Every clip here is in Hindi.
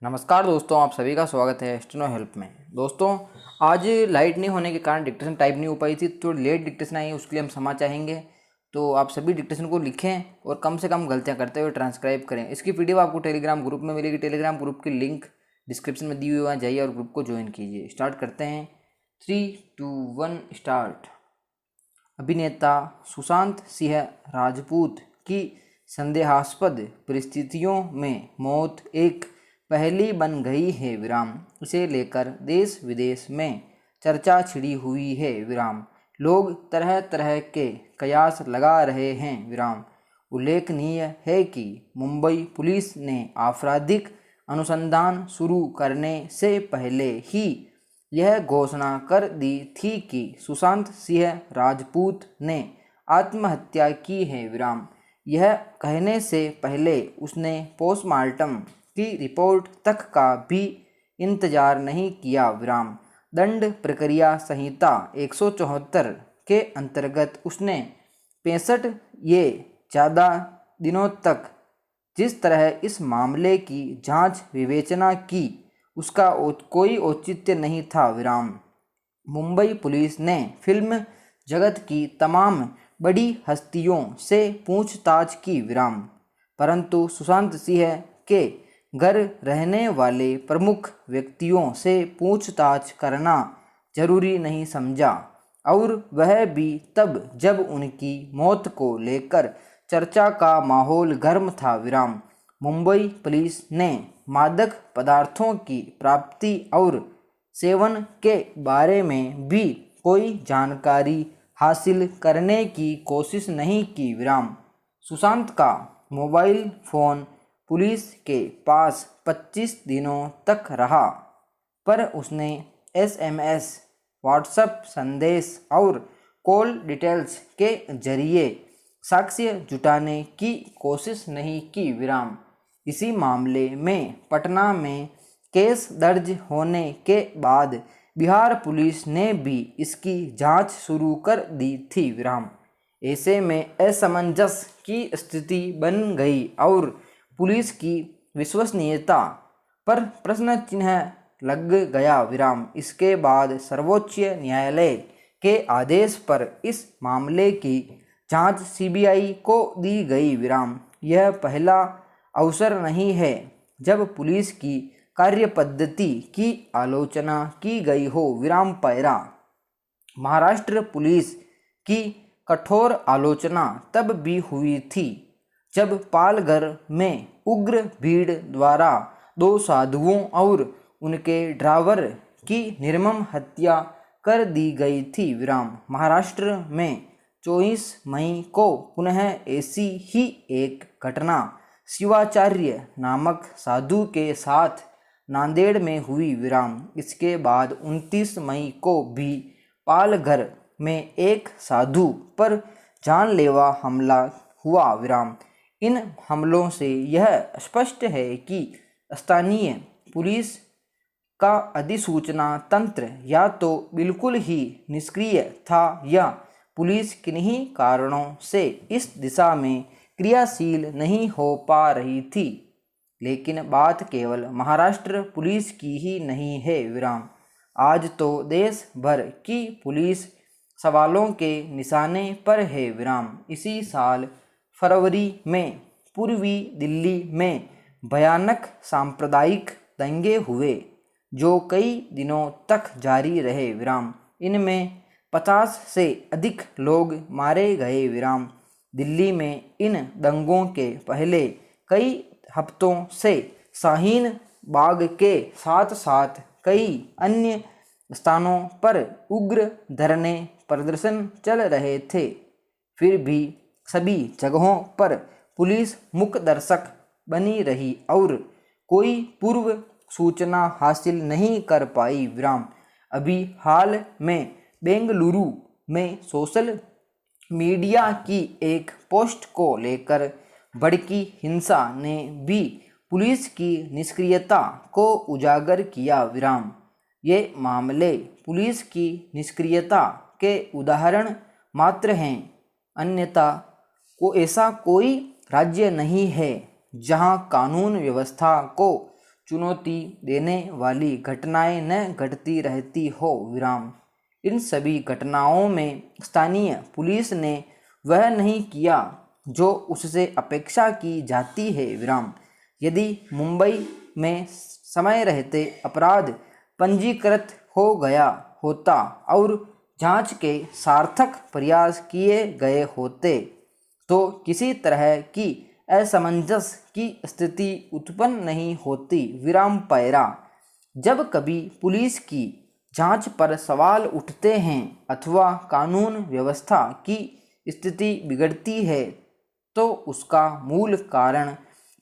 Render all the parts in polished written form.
नमस्कार दोस्तों, आप सभी का स्वागत है स्टेनो हेल्प में। दोस्तों, आज लाइट नहीं होने के कारण डिक्टेशन टाइप नहीं हो पाई थी, तो लेट डिक्टेशन आई है, उसके लिए हम क्षमा चाहेंगे। तो आप सभी डिक्टेशन को लिखें और कम से कम गलतियां करते हुए ट्रांसक्राइब करें। इसकी पीडीएफ आपको टेलीग्राम ग्रुप में मिलेगी। टेलीग्राम ग्रुप की लिंक डिस्क्रिप्शन में दी हुई है, वहाँ जाइए और ग्रुप को ज्वाइन कीजिए। स्टार्ट करते हैं। 3, 2, 1 स्टार्ट। अभिनेता सुशांत सिंह राजपूत की संदेहास्पद परिस्थितियों में मौत एक पहेली बन गई है विराम। इसे लेकर देश विदेश में चर्चा छिड़ी हुई है विराम। लोग तरह तरह के कयास लगा रहे हैं विराम। उल्लेखनीय है कि मुंबई पुलिस ने आपराधिक अनुसंधान शुरू करने से पहले ही यह घोषणा कर दी थी कि सुशांत सिंह राजपूत ने आत्महत्या की है विराम। यह कहने से पहले उसने पोस्टमार्टम की रिपोर्ट तक का भी इंतजार नहीं किया विराम। दंड प्रक्रिया संहिता 174 के अंतर्गत उसने 65 ये ज़्यादा दिनों तक जिस तरह इस मामले की जांच विवेचना की, उसका कोई औचित्य नहीं था विराम। मुंबई पुलिस ने फिल्म जगत की तमाम बड़ी हस्तियों से पूछताछ की विराम, परंतु सुशांत सिंह के घर रहने वाले प्रमुख व्यक्तियों से पूछताछ करना जरूरी नहीं समझा, और वह भी तब जब उनकी मौत को लेकर चर्चा का माहौल गर्म था विराम। मुंबई पुलिस ने मादक पदार्थों की प्राप्ति और सेवन के बारे में भी कोई जानकारी हासिल करने की कोशिश नहीं की विराम। सुशांत का मोबाइल फ़ोन पुलिस के पास 25 दिनों तक रहा, पर उसने SMS, व्हाट्सएप संदेश और कॉल डिटेल्स के जरिए साक्ष्य जुटाने की कोशिश नहीं की विराम। इसी मामले में पटना में केस दर्ज होने के बाद बिहार पुलिस ने भी इसकी जांच शुरू कर दी थी विराम। ऐसे में असमंजस की स्थिति बन गई और पुलिस की विश्वसनीयता पर प्रश्न चिन्ह लग गया विराम। इसके बाद सर्वोच्च न्यायालय के आदेश पर इस मामले की जांच CBI को दी गई विराम। यह पहला अवसर नहीं है जब पुलिस की कार्यपद्धति की आलोचना की गई हो विराम पैरा। महाराष्ट्र पुलिस की कठोर आलोचना तब भी हुई थी जब पालघर में उग्र भीड़ द्वारा 2 साधुओं और उनके ड्राइवर की निर्मम हत्या कर दी गई थी विराम। महाराष्ट्र में 24 मई को पुनः ऐसी ही एक घटना शिवाचार्य नामक साधु के साथ नांदेड़ में हुई विराम। इसके बाद 29 मई को भी पालघर में एक साधु पर जानलेवा हमला हुआ विराम। इन हमलों से यह स्पष्ट है कि स्थानीय पुलिस का अधिसूचना तंत्र या तो बिल्कुल ही निष्क्रिय था या पुलिस किन्हीं कारणों से इस दिशा में क्रियाशील नहीं हो पा रही थी। लेकिन बात केवल महाराष्ट्र पुलिस की ही नहीं है विराम। आज तो देश भर की पुलिस सवालों के निशाने पर है विराम। इसी साल फरवरी में पूर्वी दिल्ली में भयानक सांप्रदायिक दंगे हुए, जो कई दिनों तक जारी रहे विराम। इनमें 50 से अधिक लोग मारे गए विराम। दिल्ली में इन दंगों के पहले कई हफ्तों से शाहीन बाग के साथ साथ कई अन्य स्थानों पर उग्र धरने प्रदर्शन चल रहे थे। फिर भी सभी जगहों पर पुलिस मूक दर्शक बनी रही और कोई पूर्व सूचना हासिल नहीं कर पाई विराम। अभी हाल में बेंगलुरु में सोशल मीडिया की एक पोस्ट को लेकर भड़की हिंसा ने भी पुलिस की निष्क्रियता को उजागर किया विराम। ये मामले पुलिस की निष्क्रियता के उदाहरण मात्र हैं, अन्यथा ऐसा कोई राज्य नहीं है जहां कानून व्यवस्था को चुनौती देने वाली घटनाएं न घटती रहती हो विराम। इन सभी घटनाओं में स्थानीय पुलिस ने वह नहीं किया जो उससे अपेक्षा की जाती है विराम। यदि मुंबई में समय रहते अपराध पंजीकृत हो गया होता और जांच के सार्थक प्रयास किए गए होते तो किसी तरह की असमंजस की स्थिति उत्पन्न नहीं होती विराम पैरा। जब कभी पुलिस की जांच पर सवाल उठते हैं अथवा कानून व्यवस्था की स्थिति बिगड़ती है तो उसका मूल कारण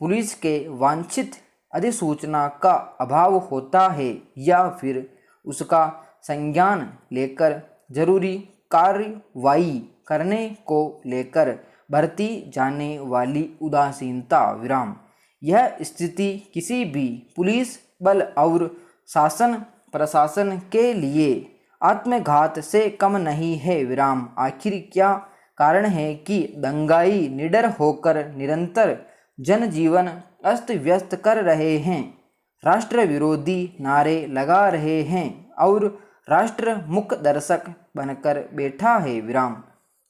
पुलिस के वांछित अधिसूचना का अभाव होता है या फिर उसका संज्ञान लेकर जरूरी कार्रवाई करने को लेकर बरती जाने वाली उदासीनता विराम। यह स्थिति किसी भी पुलिस बल और शासन प्रशासन के लिए आत्मघात से कम नहीं है विराम। आखिर क्या कारण है कि दंगाई निडर होकर निरंतर जनजीवन अस्त व्यस्त कर रहे हैं, राष्ट्र विरोधी नारे लगा रहे हैं और राष्ट्र मुख दर्शक बनकर बैठा है विराम।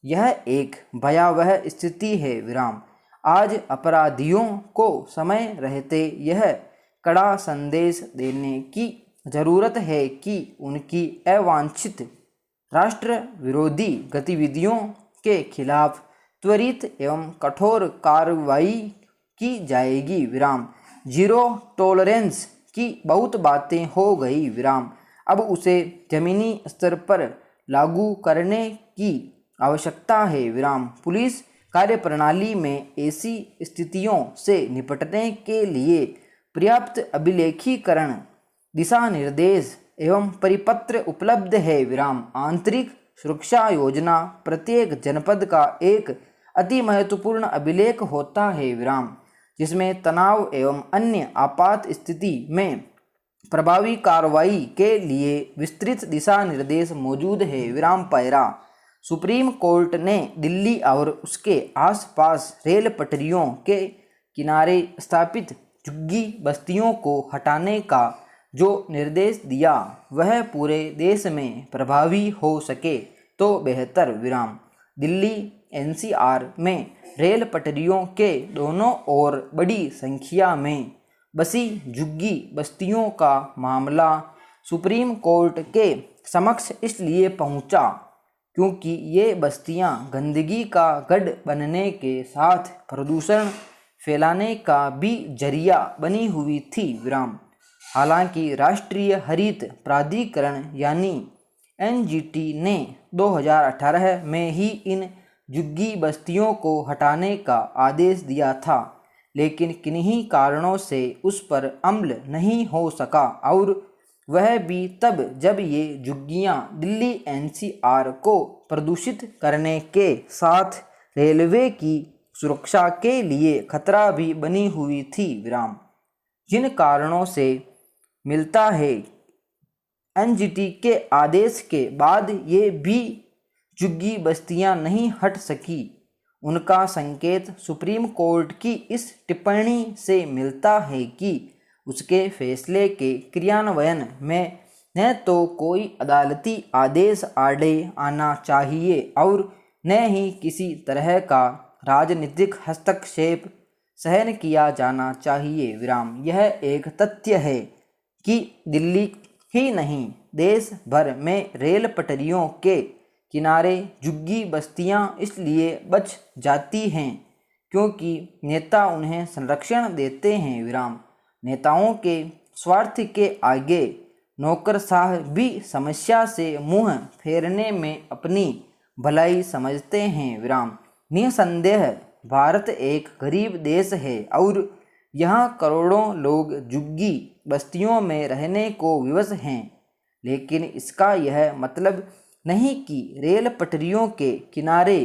यह एक भयावह स्थिति है विराम। आज अपराधियों को समय रहते यह कड़ा संदेश देने की जरूरत है कि उनकी अवांछित राष्ट्र विरोधी गतिविधियों के खिलाफ त्वरित एवं कठोर कार्रवाई की जाएगी विराम। जीरो टॉलरेंस की बहुत बातें हो गई विराम। अब उसे जमीनी स्तर पर लागू करने की आवश्यकता है विराम। पुलिस कार्यप्रणाली में ऐसी स्थितियों से निपटने के लिए पर्याप्त अभिलेखीकरण, दिशा निर्देश एवं परिपत्र उपलब्ध है विराम। आंतरिक सुरक्षा योजना प्रत्येक जनपद का एक अति महत्वपूर्ण अभिलेख होता है विराम, जिसमें तनाव एवं अन्य आपात स्थिति में प्रभावी कार्रवाई के लिए विस्तृत दिशा निर्देश मौजूद है विराम पैरा। सुप्रीम कोर्ट ने दिल्ली और उसके आसपास रेल पटरियों के किनारे स्थापित झुग्गी बस्तियों को हटाने का जो निर्देश दिया वह पूरे देश में प्रभावी हो सके तो बेहतर विराम। दिल्ली एनसीआर में रेल पटरियों के दोनों ओर बड़ी संख्या में बसी झुग्गी बस्तियों का मामला सुप्रीम कोर्ट के समक्ष इसलिए पहुंचा क्योंकि ये बस्तियां गंदगी का गढ़ बनने के साथ प्रदूषण फैलाने का भी जरिया बनी हुई थी विराम। हालांकि राष्ट्रीय हरित प्राधिकरण यानी एनजीटी ने 2018 में ही इन झुग्गी बस्तियों को हटाने का आदेश दिया था, लेकिन किन्हीं कारणों से उस पर अमल नहीं हो सका और वह भी तब जब ये झुग्गियां दिल्ली एनसीआर को प्रदूषित करने के साथ रेलवे की सुरक्षा के लिए खतरा भी बनी हुई थी विराम। जिन कारणों से मिलता है एनजीटी के आदेश के बाद ये भी झुग्गी बस्तियां नहीं हट सकी, उनका संकेत सुप्रीम कोर्ट की इस टिप्पणी से मिलता है कि उसके फैसले के क्रियान्वयन में न तो कोई अदालती आदेश आड़े आना चाहिए और न ही किसी तरह का राजनीतिक हस्तक्षेप सहन किया जाना चाहिए विराम। यह एक तथ्य है कि दिल्ली ही नहीं देश भर में रेल पटरियों के किनारे झुग्गी बस्तियां इसलिए बच जाती हैं क्योंकि नेता उन्हें संरक्षण देते हैं विराम। नेताओं के स्वार्थ के आगे नौकरशाह भी समस्या से मुंह फेरने में अपनी भलाई समझते हैं विराम। निसंदेह भारत एक गरीब देश है और यहाँ करोड़ों लोग झुग्गी बस्तियों में रहने को विवश हैं, लेकिन इसका यह मतलब नहीं कि रेल पटरियों के किनारे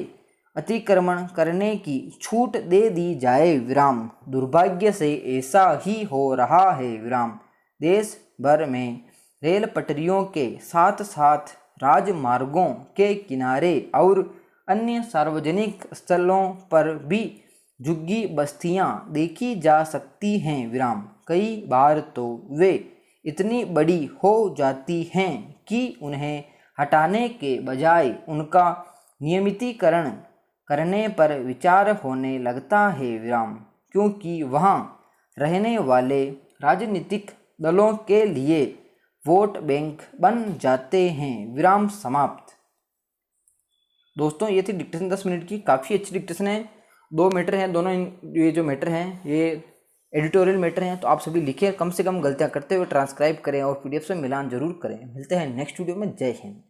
अतिक्रमण करने की छूट दे दी जाए विराम। दुर्भाग्य से ऐसा ही हो रहा है विराम। देश भर में रेल पटरियों के साथ साथ राजमार्गों के किनारे और अन्य सार्वजनिक स्थलों पर भी झुग्गी बस्तियां देखी जा सकती हैं विराम। कई बार तो वे इतनी बड़ी हो जाती हैं कि उन्हें हटाने के बजाय उनका नियमितीकरण करने पर विचार होने लगता है विराम, क्योंकि वहाँ रहने वाले राजनीतिक दलों के लिए वोट बैंक बन जाते हैं। विराम समाप्त। दोस्तों ये थी डिक्टेशन 10 मिनट की, काफ़ी अच्छी डिक्टेशन है। 2 मैटर हैं दोनों, ये जो मैटर हैं ये एडिटोरियल मैटर हैं, तो आप सभी लिखें, कम से कम गलतियाँ करते हुए ट्रांसक्राइब करें और PDF से मिलान जरूर करें। मिलते हैं नेक्स्ट वीडियो में। जय हिंद।